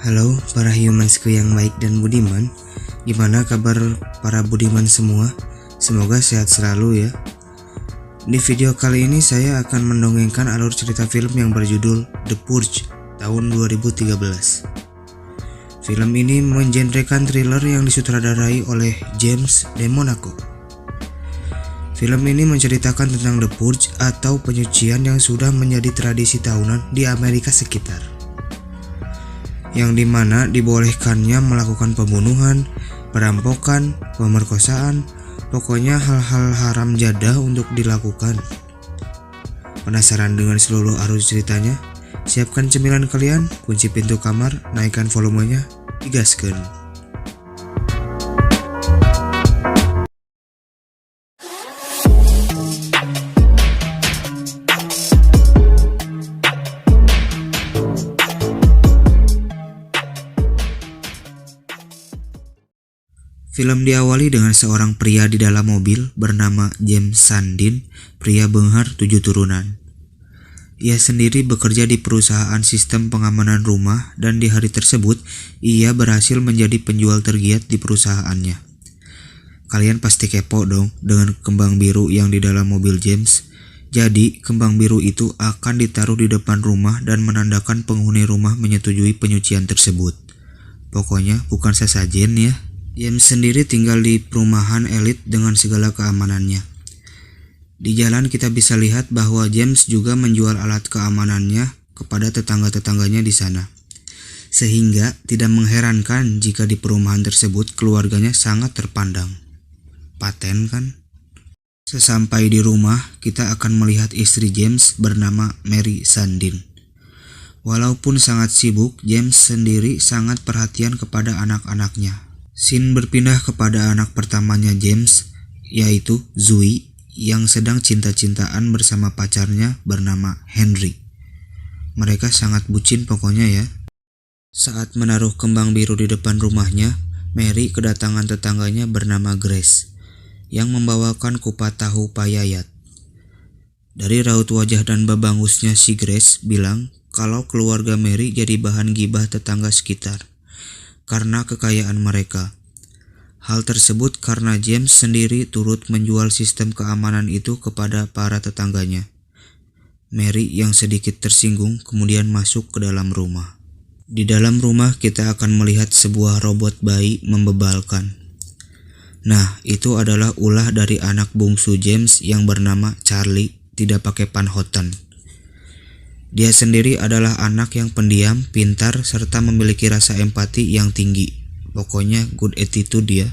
Halo para humansku yang baik dan budiman. Gimana kabar para budiman semua? Semoga sehat selalu ya. Di video kali ini saya akan mendongengkan alur cerita film yang berjudul The Purge tahun 2013. Film ini mengenrekan thriller yang disutradarai oleh James DeMonaco. Film ini menceritakan tentang The Purge atau penyucian yang sudah menjadi tradisi tahunan di Amerika sekitar, yang dimana dibolehkannya melakukan pembunuhan, perampokan, pemerkosaan, pokoknya hal-hal haram jadah untuk dilakukan. Penasaran dengan seluruh arus ceritanya? Siapkan cemilan kalian, kunci pintu kamar, naikkan volumenya, digaskeun. Film diawali dengan seorang pria di dalam mobil bernama James Sandin, pria beunghar 7 turunan. Ia sendiri bekerja di perusahaan sistem pengamanan rumah dan di hari tersebut ia berhasil menjadi penjual tergiat di perusahaannya. Kalian pasti kepo dong dengan kembang biru yang di dalam mobil James. Jadi kembang biru itu akan ditaruh di depan rumah dan menandakan penghuni rumah menyetujui penyucian tersebut. Pokoknya bukan sesajen ya. James sendiri tinggal di perumahan elit dengan segala keamanannya. Di jalan kita bisa lihat bahwa James juga menjual alat keamanannya kepada tetangga-tetangganya di sana. Sehingga tidak mengherankan jika di perumahan tersebut keluarganya sangat terpandang. Paten kan? Sesampai di rumah, kita akan melihat istri James bernama Mary Sandin. Walaupun sangat sibuk, James sendiri sangat perhatian kepada anak-anaknya. Scene berpindah kepada anak pertamanya James, yaitu Zoe, yang sedang cinta-cintaan bersama pacarnya bernama Henry. Mereka sangat bucin pokoknya ya. Saat menaruh kembang biru di depan rumahnya, Mary kedatangan tetangganya bernama Grace, yang membawakan kupat tahu payayat. Dari raut wajah dan babangusnya si Grace bilang kalau keluarga Mary jadi bahan gibah tetangga sekitar karena kekayaan mereka. Hal tersebut karena James sendiri turut menjual sistem keamanan itu kepada para tetangganya. Mary yang sedikit tersinggung kemudian masuk ke dalam rumah. Di dalam rumah kita akan melihat sebuah robot bayi membebalkan. Nah, itu adalah ulah dari anak bungsu James yang bernama Charlie, tidak pakai panhotan. Dia sendiri adalah anak yang pendiam, pintar, serta memiliki rasa empati yang tinggi. Pokoknya good attitude dia.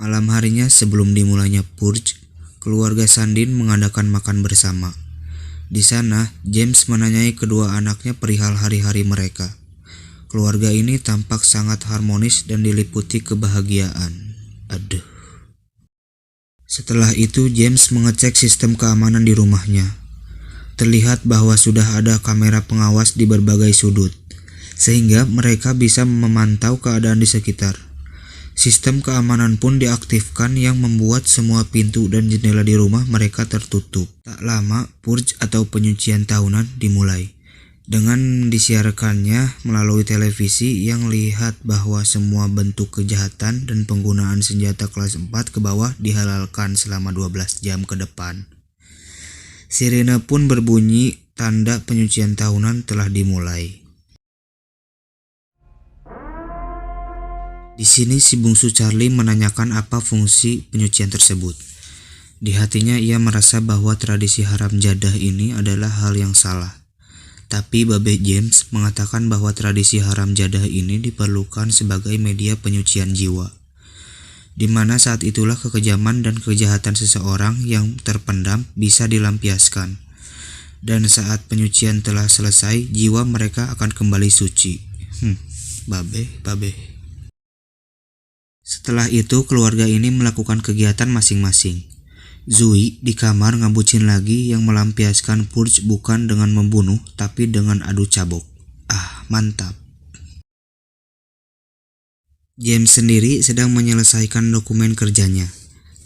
Malam harinya sebelum dimulainya Purge, keluarga Sandin mengadakan makan bersama. Di sana, James menanyai kedua anaknya perihal hari-hari mereka. Keluarga ini tampak sangat harmonis dan diliputi kebahagiaan. Aduh. Setelah itu, James mengecek sistem keamanan di rumahnya. Terlihat bahwa sudah ada kamera pengawas di berbagai sudut, sehingga mereka bisa memantau keadaan di sekitar. Sistem keamanan pun diaktifkan yang membuat semua pintu dan jendela di rumah mereka tertutup. Tak lama, Purge atau penyucian tahunan dimulai. Dengan disiarkannya melalui televisi yang lihat bahwa semua bentuk kejahatan dan penggunaan senjata kelas 4 ke bawah dihalalkan selama 12 jam ke depan. Sirene pun berbunyi tanda penyucian tahunan telah dimulai. Di sini si bungsu Charlie menanyakan apa fungsi penyucian tersebut. Di hatinya ia merasa bahwa tradisi haram jadah ini adalah hal yang salah. Tapi Babe James mengatakan bahwa tradisi haram jadah ini diperlukan sebagai media penyucian jiwa, di mana saat itulah kekejaman dan kejahatan seseorang yang terpendam bisa dilampiaskan. Dan saat penyucian telah selesai, jiwa mereka akan kembali suci. Babe. Setelah itu, keluarga ini melakukan kegiatan masing-masing. Zoe di kamar ngabucin lagi yang melampiaskan Purge bukan dengan membunuh, tapi dengan adu cabok. Mantap. James sendiri sedang menyelesaikan dokumen kerjanya.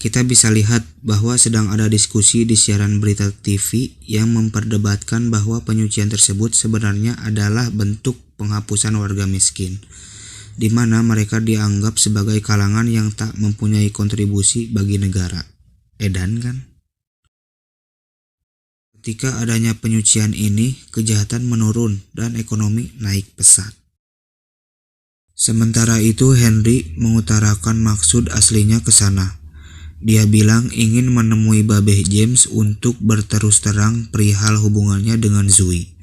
kita bisa lihat bahwa sedang ada diskusi di siaran berita TV yang memperdebatkan bahwa penyucian tersebut sebenarnya adalah bentuk penghapusan warga miskin, di mana mereka dianggap sebagai kalangan yang tak mempunyai kontribusi bagi negara. Edan kan? Ketika adanya penyucian ini, kejahatan menurun dan ekonomi naik pesat. Sementara itu Henry mengutarakan maksud aslinya ke sana. Dia bilang ingin menemui Babeh James untuk berterus terang perihal hubungannya dengan Zoe.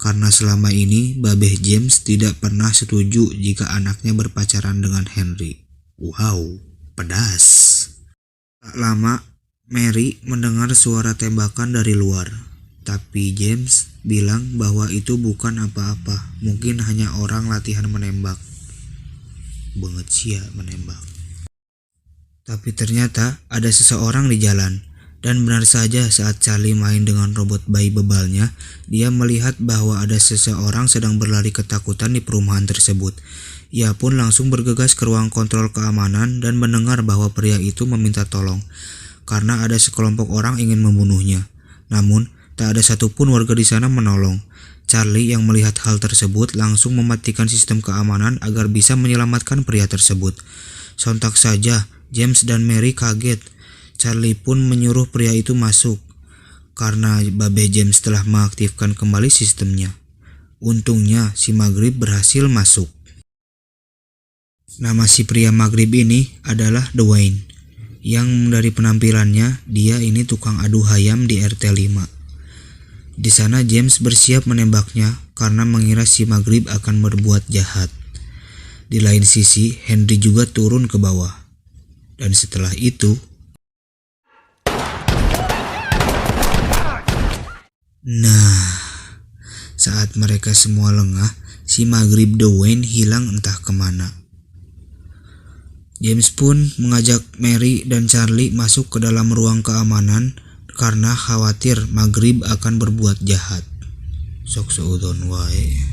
Karena selama ini Babeh James tidak pernah setuju jika anaknya berpacaran dengan Henry. Wow, pedas. Tak lama, Mary mendengar suara tembakan dari luar. Tapi James bilang bahwa itu bukan apa-apa, mungkin hanya orang latihan menembak. Banget sia menembak. Tapi ternyata ada seseorang di jalan, dan benar saja saat Charlie main dengan robot bayi bebalnya, dia melihat bahwa ada seseorang sedang berlari ketakutan di perumahan tersebut. Ia pun langsung bergegas ke ruang kontrol keamanan dan mendengar bahwa pria itu meminta tolong, karena ada sekelompok orang ingin membunuhnya. Namun, tak ada satupun warga di sana menolong. Charlie yang melihat hal tersebut langsung mematikan sistem keamanan agar bisa menyelamatkan pria tersebut. Sontak saja, James dan Mary kaget. Charlie pun menyuruh pria itu masuk, karena Babeh James telah mengaktifkan kembali sistemnya. Untungnya si Maghrib berhasil masuk. Nama si pria Maghrib ini adalah Dwayne, yang dari penampilannya dia ini tukang adu hayam di RT 5. Di sana James bersiap menembaknya karena mengira si Maghrib akan berbuat jahat. Di lain sisi, Henry juga turun ke bawah. Dan setelah itu, saat mereka semua lengah, si Maghrib Dwayne hilang entah kemana. James pun mengajak Mary dan Charlie masuk ke dalam ruang keamanan karena khawatir Maghrib akan berbuat jahat. Sok seudon wae.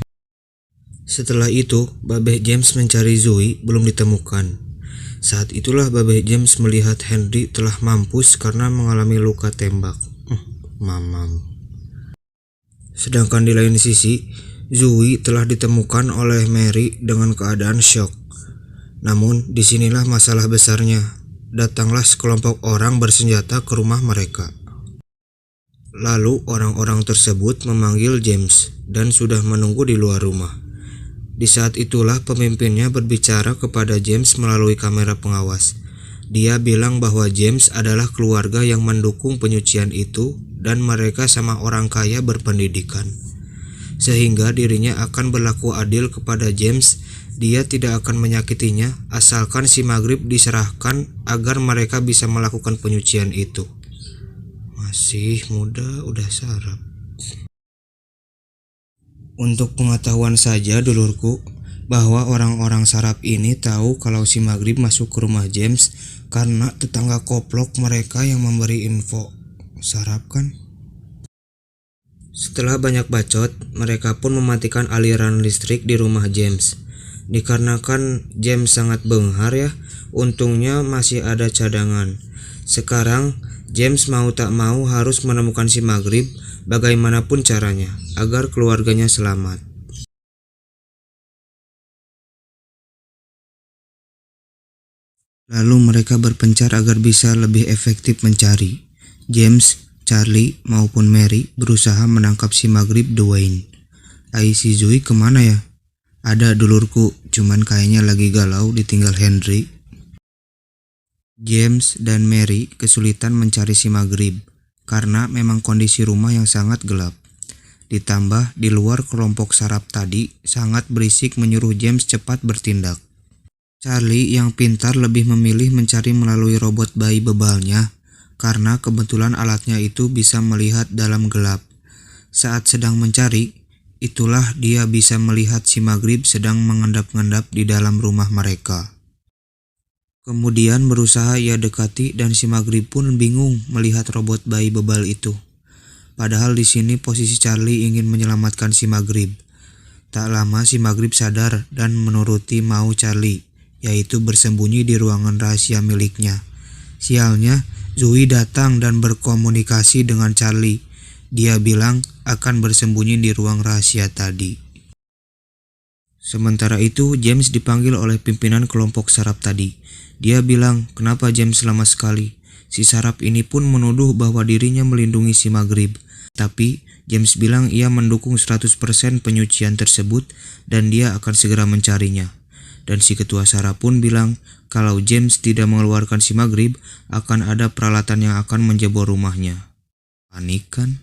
Setelah itu, Babeh James mencari Zoe belum ditemukan. Saat itulah Babeh James melihat Henry telah mampus karena mengalami luka tembak. Mamam. Sedangkan di lain sisi, Zoe telah ditemukan oleh Mary dengan keadaan syok. Namun, disinilah masalah besarnya. Datanglah sekelompok orang bersenjata ke rumah mereka. Lalu orang-orang tersebut memanggil James dan sudah menunggu di luar rumah. Di saat itulah pemimpinnya berbicara kepada James melalui kamera pengawas. Dia bilang bahwa James adalah keluarga yang mendukung penyucian itu dan mereka sama orang kaya berpendidikan. Sehingga dirinya akan berlaku adil kepada James. Dia tidak akan menyakitinya asalkan si Maghrib diserahkan agar mereka bisa melakukan penyucian itu. Masih muda udah sarap. Untuk pengetahuan saja dulurku, bahwa orang-orang sarap ini tahu kalau si Maghrib masuk ke rumah James karena tetangga koplok mereka yang memberi info. Sarap kan? Setelah banyak bacot, mereka pun mematikan aliran listrik di rumah James. Dikarenakan James sangat benghar ya, untungnya masih ada cadangan. Sekarang James mau tak mau harus menemukan si Maghrib bagaimanapun caranya agar keluarganya selamat. Lalu mereka berpencar agar bisa lebih efektif mencari. James, Charlie maupun Mary berusaha menangkap si Maghrib Dwayne. Si Zoe kemana ya? Ada dulurku, cuman kayaknya lagi galau ditinggal Henry. James dan Mary kesulitan mencari si Maghrib karena memang kondisi rumah yang sangat gelap. Ditambah di luar kelompok sarap tadi sangat berisik menyuruh James cepat bertindak. Charlie yang pintar lebih memilih mencari melalui robot bayi bebalnya karena kebetulan alatnya itu bisa melihat dalam gelap. Saat sedang mencari, itulah dia bisa melihat si Maghrib sedang mengendap-endap di dalam rumah mereka. Kemudian berusaha ia dekati dan si Maghrib pun bingung melihat robot bayi bebal itu. Padahal di sini posisi Charlie ingin menyelamatkan si Maghrib. Tak lama si Maghrib sadar dan menuruti mau Charlie, yaitu bersembunyi di ruangan rahasia miliknya. Sialnya, Zoe datang dan berkomunikasi dengan Charlie. Dia bilang akan bersembunyi di ruang rahasia tadi. Sementara itu, James dipanggil oleh pimpinan kelompok sarap tadi. Dia bilang, kenapa James lama sekali? Si sarap ini pun menuduh bahwa dirinya melindungi si Maghrib. Tapi, James bilang ia mendukung 100% penyucian tersebut dan dia akan segera mencarinya. Dan si ketua sarap pun bilang, kalau James tidak mengeluarkan si Maghrib, akan ada peralatan yang akan menjebol rumahnya. Panik kan?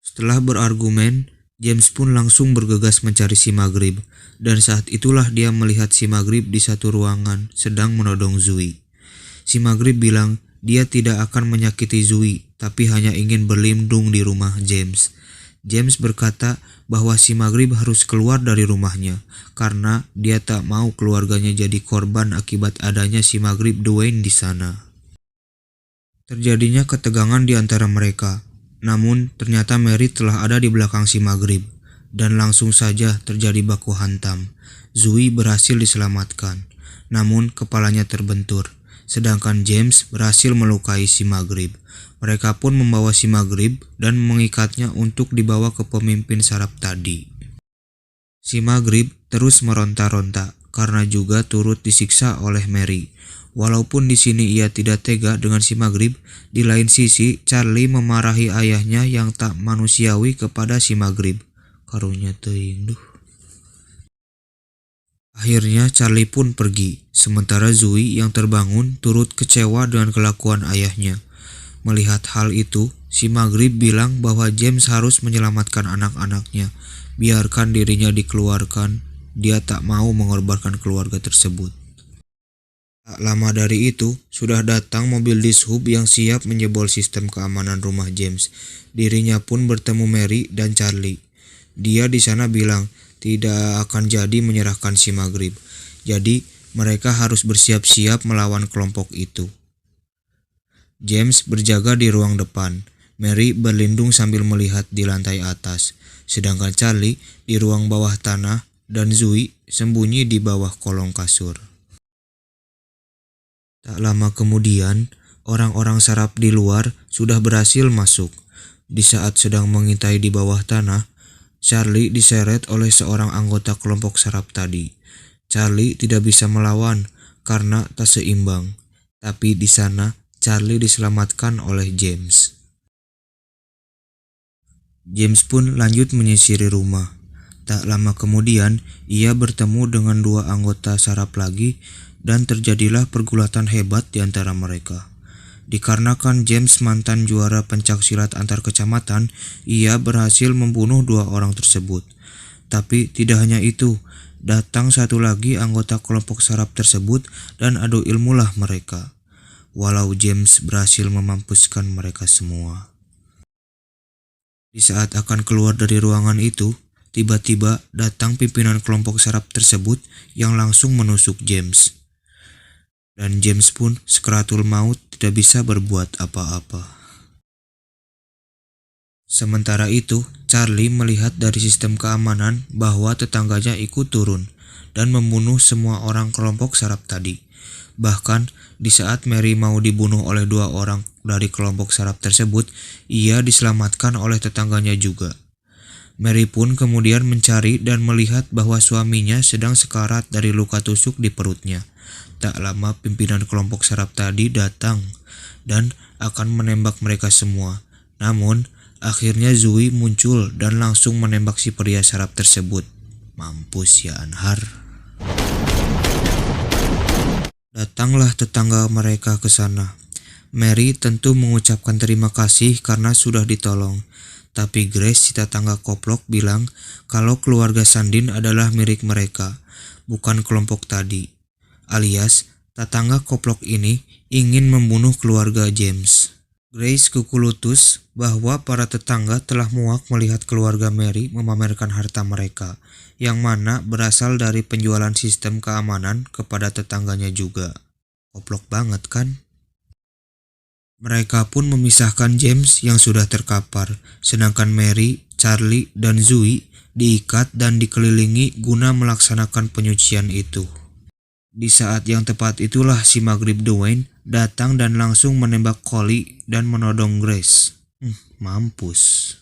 Setelah berargumen, James pun langsung bergegas mencari si Maghrib, dan saat itulah dia melihat si Maghrib di satu ruangan sedang menodong Zoe. Si Maghrib bilang dia tidak akan menyakiti Zoe, tapi hanya ingin berlindung di rumah James. James berkata bahwa si Maghrib harus keluar dari rumahnya, karena dia tak mau keluarganya jadi korban akibat adanya si Maghrib Dwayne di sana. Terjadinya ketegangan di antara mereka. Namun, ternyata Mary telah ada di belakang si Maghrib, dan langsung saja terjadi baku hantam. Zoe berhasil diselamatkan, namun kepalanya terbentur, sedangkan James berhasil melukai si Maghrib. Mereka pun membawa si Maghrib dan mengikatnya untuk dibawa ke pemimpin sarap tadi. Si Maghrib terus meronta-ronta karena juga turut disiksa oleh Mary. Walaupun di sini ia tidak tega dengan si Maghrib, di lain sisi Charlie memarahi ayahnya yang tak manusiawi kepada si Maghrib. Karunya teuing duh. Akhirnya Charlie pun pergi, sementara Zoe yang terbangun turut kecewa dengan kelakuan ayahnya. Melihat hal itu, si Maghrib bilang bahwa James harus menyelamatkan anak-anaknya. Biarkan dirinya dikeluarkan, dia tak mau mengorbankan keluarga tersebut. Tak lama dari itu, sudah datang mobil dishub yang siap menjebol sistem keamanan rumah James. Dirinya pun bertemu Mary dan Charlie. Dia di sana bilang tidak akan jadi menyerahkan si Maghrib. Jadi, mereka harus bersiap-siap melawan kelompok itu. James berjaga di ruang depan. Mary berlindung sambil melihat di lantai atas. Sedangkan Charlie di ruang bawah tanah dan Zoe sembunyi di bawah kolong kasur. Tak lama kemudian, orang-orang sarap di luar sudah berhasil masuk. Di saat sedang mengintai di bawah tanah, Charlie diseret oleh seorang anggota kelompok sarap tadi. Charlie tidak bisa melawan karena tak seimbang. Tapi di sana, Charlie diselamatkan oleh James. James pun lanjut menyisiri rumah. Tak lama kemudian, ia bertemu dengan dua anggota sarap lagi dan terjadilah pergulatan hebat di antara mereka. Dikarenakan James mantan juara pencaksilat antar kecamatan, ia berhasil membunuh dua orang tersebut. Tapi tidak hanya itu, datang satu lagi anggota kelompok sarap tersebut dan adu ilmulah mereka. Walau James berhasil memampuskan mereka semua. Di saat akan keluar dari ruangan itu, tiba-tiba datang pimpinan kelompok sarap tersebut yang langsung menusuk James. Dan James pun sekaratul maut tidak bisa berbuat apa-apa. Sementara itu, Charlie melihat dari sistem keamanan bahwa tetangganya ikut turun dan membunuh semua orang kelompok sarap tadi. Bahkan, di saat Mary mau dibunuh oleh dua orang dari kelompok sarap tersebut, ia diselamatkan oleh tetangganya juga. Mary pun kemudian mencari dan melihat bahwa suaminya sedang sekarat dari luka tusuk di perutnya. Tak lama pimpinan kelompok sarap tadi datang dan akan menembak mereka semua. Namun, akhirnya Zoe muncul dan langsung menembak si pria sarap tersebut. Mampus ya Anhar. Datanglah tetangga mereka ke sana. Mary tentu mengucapkan terima kasih karena sudah ditolong. Tapi Grace, si tetangga koplok, bilang kalau keluarga Sandin adalah milik mereka, bukan kelompok tadi. Alias, tetangga koplok ini ingin membunuh keluarga James. Grace kukulutus bahwa para tetangga telah muak melihat keluarga Mary memamerkan harta mereka, yang mana berasal dari penjualan sistem keamanan kepada tetangganya juga. Koplok banget kan? Mereka pun memisahkan James yang sudah terkapar, sedangkan Mary, Charlie, dan Zoe diikat dan dikelilingi guna melaksanakan penyucian itu. Di saat yang tepat itulah si Maghrib Dwayne datang dan langsung menembak Collie dan menodong Grace. Mampus.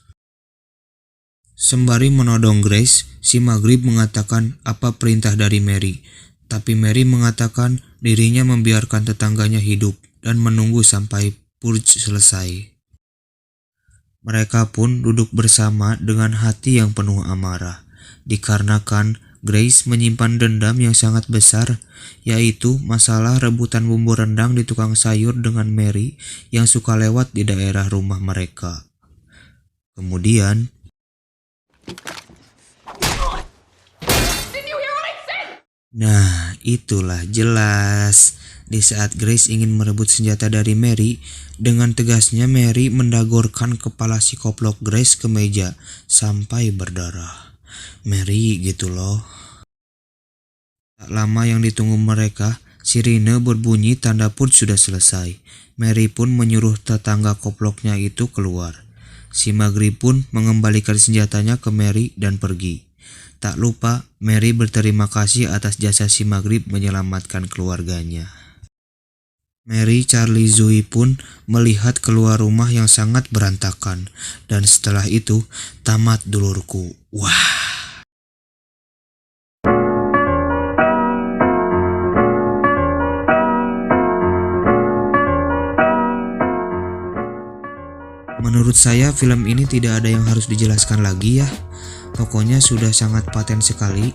Sembari menodong Grace, si Maghrib mengatakan apa perintah dari Mary. Tapi Mary mengatakan dirinya membiarkan tetangganya hidup dan menunggu sampai purge selesai. Mereka pun duduk bersama dengan hati yang penuh amarah, dikarenakan Grace menyimpan dendam yang sangat besar, yaitu masalah rebutan bumbu rendang di tukang sayur dengan Mary yang suka lewat di daerah rumah mereka. Kemudian, nah, itulah jelas. Di saat Grace ingin merebut senjata dari Mary, dengan tegasnya Mary mendagorkan kepala si koplok Grace ke meja sampai berdarah. Mary gitu loh. Tak lama yang ditunggu mereka, sirine berbunyi tanda purge sudah selesai. Mary pun menyuruh tetangga koploknya itu keluar. Si Maghrib pun mengembalikan senjatanya ke Mary dan pergi. Tak lupa, Mary berterima kasih atas jasa si Maghrib menyelamatkan keluarganya. Mary, Charlie, Zoe pun melihat keluar rumah yang sangat berantakan. Dan setelah itu, tamat dulurku. Wah. Menurut saya film ini tidak ada yang harus dijelaskan lagi ya. Pokoknya sudah sangat paten sekali.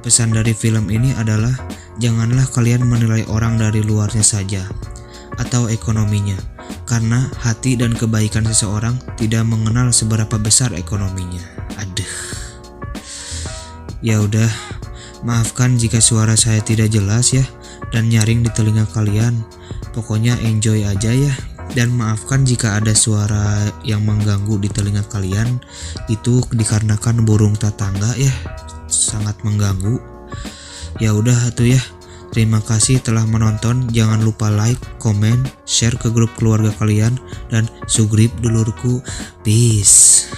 Pesan dari film ini adalah janganlah kalian menilai orang dari luarnya saja atau ekonominya, karena hati dan kebaikan seseorang tidak mengenal seberapa besar ekonominya. Aduh. Ya udah, maafkan jika suara saya tidak jelas ya dan nyaring di telinga kalian. Pokoknya enjoy aja ya. Dan maafkan jika ada suara yang mengganggu di telinga kalian, itu dikarenakan burung tetangga ya, sangat mengganggu. Ya udah tuh ya. Terima kasih telah menonton. Jangan lupa like, komen, share ke grup keluarga kalian dan subscribe dulurku. Peace.